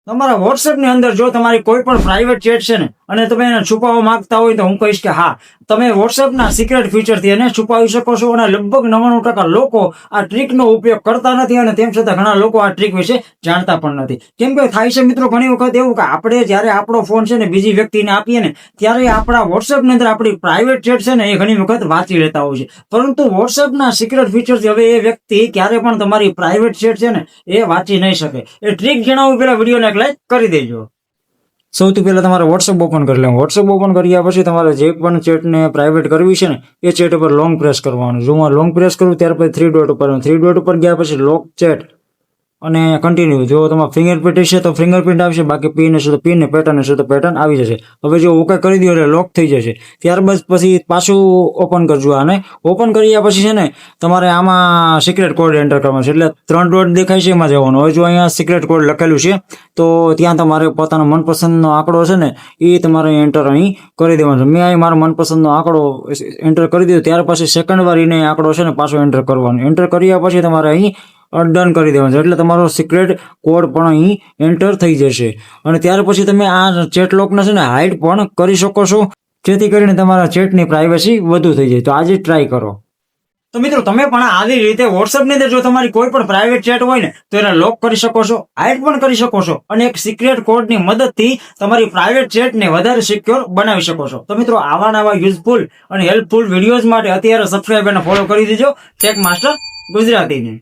તમારા WhatsApp ની અંદર જો તમારી કોઈ પણ પ્રાઇવેટ ચેટ છે ને અને તમે એને છુપાવવા માંગતા હોય તો હું કહીશ કે હા, તમે WhatsApp ના સિક્રેટ ફીચર થી એને છુપાવી શકો છો. અને લગભગ 99% લોકો આ ટ્રીક નો ઉપયોગ કરતા નથી અને તેમ છતાં ઘણા લોકો આ ટ્રીક વિશે જાણતા પણ નથી. કેમ કે થાય છે મિત્રો ઘણી વખત એવું કે આપણે જયારે આપણો ફોન છે ને બીજી વ્યક્તિને આપીએ ને ત્યારે આપણા WhatsApp ની અંદર આપણી પ્રાઇવેટ ચેટ છે ને એ ઘણી વખત વાંચી લેતા હોય છે. પરંતુ WhatsApp ના સિક્રેટ ફીચર થી હવે એ વ્યક્તિ ક્યારે પણ તમારી પ્રાઇવેટ ચેટ છે ને એ વાંચી નહીં શકે. એ ટ્રીક જણાવું પેલા વિડીયોને લાઈક કરી દેજો. સૌથી પહેલા તમારે WhatsApp ઓપન કરી લેવું. WhatsApp ઓપન કર્યા પછી તમારે જે પણ ચેટને પ્રાઇવેટ કરવી છે ને એ ચેટ ઉપર લોંગ પ્રેસ કરવાનું. જો હું લોંગ પ્રેસ કરું ત્યાર પછી 3 ડોટ ઉપર 3 ડોટ ઉપર ગયા પછી લોક ચેટ અને કન્ટિન્યુ. જો તમારે ફિંગરપ્રિન્ટ હશે તો ફિંગરપ્રિન્ટ આવશે, બાકી પિન હશે તો પિન ને પેટર્ન હશે તો પેટર્ન આવી જશે. હવે જો ઓકે કરી દો એટલે લોક થઈ જશે. ત્યારબાદ પછી પાછું ઓપન કરજો. આને ઓપન કર્યા પછી છે ને તમારે આમાં સિક્રેટ કોડ એન્ટર કરવાનો છે. એટલે 3 ડોટ દેખાય છે એમાં જવાનું. હવે જો અહીંયા સિક્રેટ કોડ લખેલું છે તો ત્યાં તમારે પોતાનો મનપસંદનો આંકડો છે ને એ તમારે એન્ટર અહીં કરી દેવાનો છે. મેં અહીં મારો મનપસંદનો આંકડો એન્ટર કરી દીધો. ત્યાર પછી સેકન્ડ વાર એને આંકડો છે ને પાછો એન્ટર કરવાનો. એન્ટર કર્યા પછી તમારે અહીં ડન કરી દેવાનું છે. એટલે તમારો સિક્રેટ કોડ પણ અહીં એન્ટર થઈ જશે. અને ત્યાર પછી તમે આ ચેટ લોકને છે ને હાઇડ પણ કરી શકો છો, જેથી કરીને તમારા ચેટની પ્રાઇવસી વધુ થઈ જાય. તો આજે ટ્રાય કરો. તો મિત્રો તમે પણ આવી રીતે WhatsApp ની અંદર જો તમારી કોઈ પણ પ્રાઇવેટ ચેટ હોય ને તો એને લોક કરી શકો છો, હાઇડ પણ કરી શકો છો અને એક સિક્રેટ કોડ ની મદદથી તમારી પ્રાઇવેટ ચેટ ને વધારે સિક્યોર બનાવી શકો છો. તો મિત્રો આવા નવા યુઝફુલ અને હેલ્પફુલ વિડીયોઝ માટે અત્યારે સબસ્ક્રાઇબ અને ફોલો કરી દેજો ટેક માસ્ટર ગુજરાતીને.